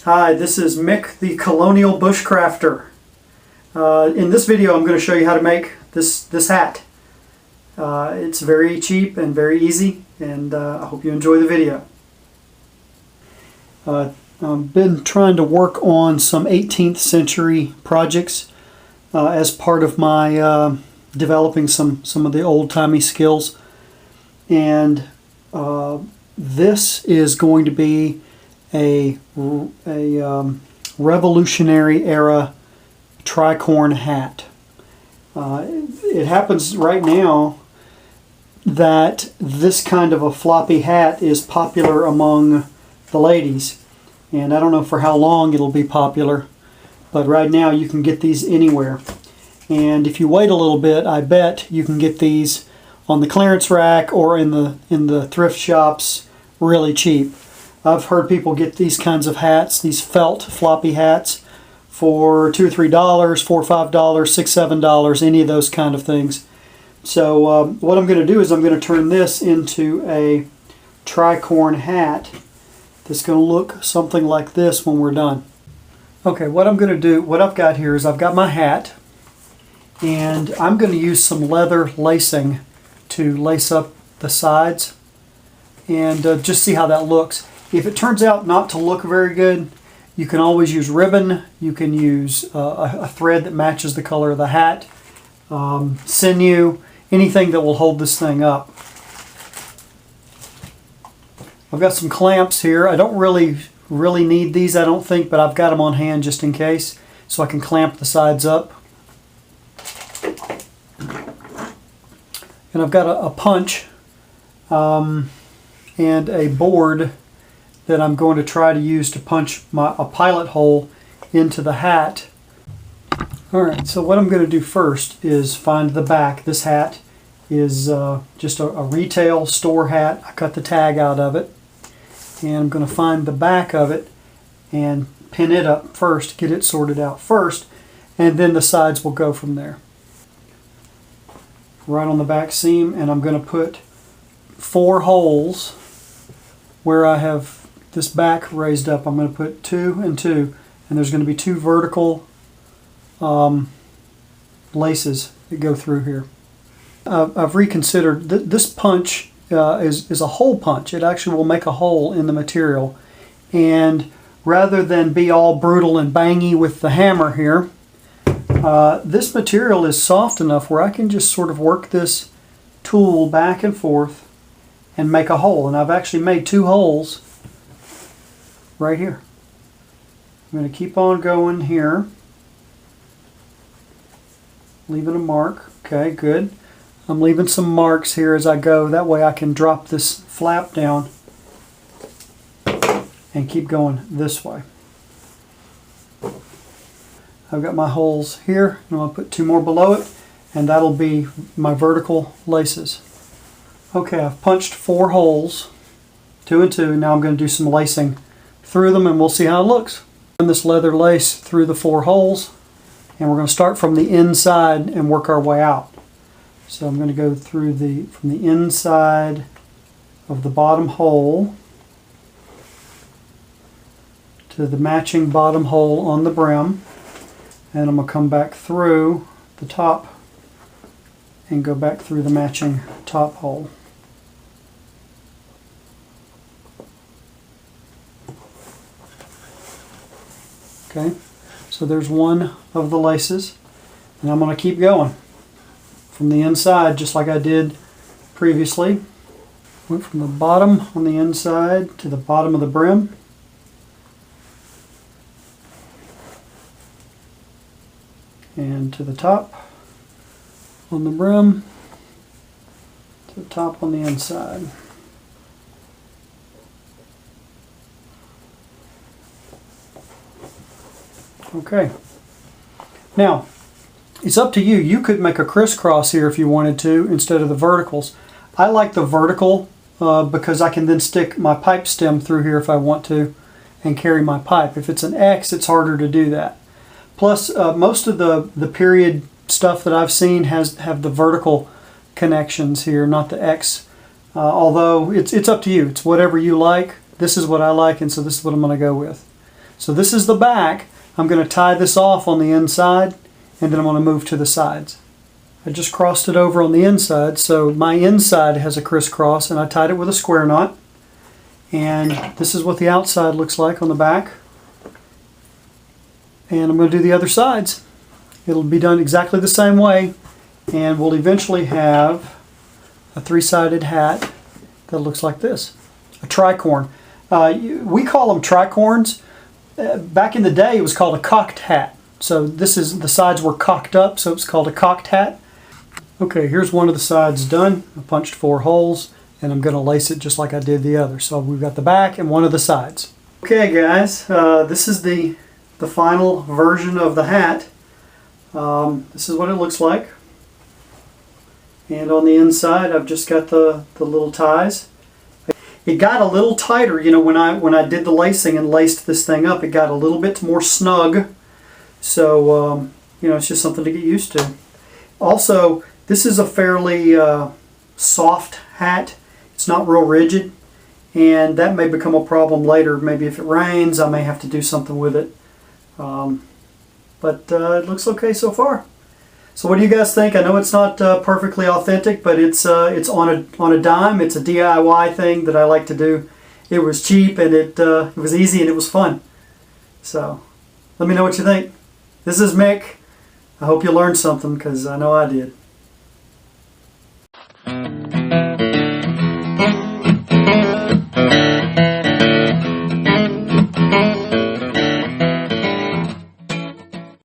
Hi, this is Mick, the Colonial Bushcrafter. In this video I'm going to show you how to make this hat. It's very cheap and very easy, and I hope you enjoy the video. I've been trying to work on some 18th century projects as part of my developing some of the old-timey skills, and this is going to be a Revolutionary era tricorn hat. It happens right now that this kind of a floppy hat is popular among the ladies, and I don't know for how long it'll be popular, but right now you can get these anywhere. And if you wait a little bit, I bet you can get these on the clearance rack or in the thrift shops really cheap. I've heard people get these kinds of hats, these felt floppy hats, for $2 or $3, $4 or $5, $6, $7, any of those kind of things. So what I'm going to do is I'm going to turn this into a tricorn hat that's going to look something like this when we're done. Okay, what I'm going to do, what I've got here is I've got my hat, and I'm going to use some leather lacing to lace up the sides and just see how that looks. If it turns out not to look very good, you can always use ribbon. You can use a thread that matches the color of the hat, sinew, anything that will hold this thing up. I've got some clamps here. I don't really need these, I don't think, but I've got them on hand just in case, so I can clamp the sides up. And I've got a punch and a board that I'm going to try to use to punch a pilot hole into the hat. Alright, so what I'm going to do first is find the back. This hat is just a retail store hat. I cut the tag out of it, and I'm going to find the back of it and pin it up first, get it sorted out first, and then the sides will go from there. Right on the back seam, and I'm going to put 4 holes where I have this back raised up. I'm going to put 2 and 2, and there's going to be 2 vertical laces that go through here. I've reconsidered. This punch is a hole punch. It actually will make a hole in the material, and rather than be all brutal and bangy with the hammer here, this material is soft enough where I can just sort of work this tool back and forth and make a hole. And I've actually made 2 holes right here. I'm going to keep on going here, leaving a mark. Okay, good. I'm leaving some marks here as I go. That way I can drop this flap down and keep going this way. I've got my holes here, and I'm going to put 2 more below it, and that'll be my vertical laces. Okay, I've punched 4 holes, 2 and 2. Now I'm going to do some lacing through them, and we'll see how it looks. Run this leather lace through the 4 holes, and we're going to start from the inside and work our way out. So I'm going to go through from the inside of the bottom hole to the matching bottom hole on the brim, and I'm going to come back through the top and go back through the matching top hole. Okay, so there's one of the laces, and I'm going to keep going from the inside just like I did previously. Went from the bottom on the inside to the bottom of the brim. And to the top on the brim, to the top on the inside. Okay. Now, it's up to you. You could make a crisscross here if you wanted to instead of the verticals. I like the vertical because I can then stick my pipe stem through here if I want to and carry my pipe. If it's an X, it's harder to do that. Plus, most of the period stuff that I've seen have the vertical connections here, not the X. Although it's up to you. It's whatever you like. This is what I like, and so this is what I'm going to go with. So this is the back. I'm going to tie this off on the inside, and then I'm going to move to the sides. I just crossed it over on the inside, so my inside has a crisscross, and I tied it with a square knot. And this is what the outside looks like on the back. And I'm going to do the other sides. It'll be done exactly the same way, and we'll eventually have a three-sided hat that looks like this, a tricorn. We call them tricorns. Back in the day, it was called a cocked hat. So this is, the sides were cocked up, so it's called a cocked hat. Okay, here's one of the sides done. I punched 4 holes, and I'm going to lace it just like I did the other. So we've got the back and one of the sides. Okay, guys, this is the final version of the hat. This is what it looks like. And on the inside, I've just got the little ties. It got a little tighter, you know, when I did the lacing and laced this thing up, it got a little bit more snug. So, you know, it's just something to get used to. Also, this is a fairly soft hat. It's not real rigid, and that may become a problem later. Maybe if it rains, I may have to do something with it. But it looks okay so far. So what do you guys think? I know it's not perfectly authentic, but it's on a dime. It's a DIY thing that I like to do. It was cheap, and it was easy, and it was fun. So let me know what you think. This is Mick. I hope you learned something, because I know I did.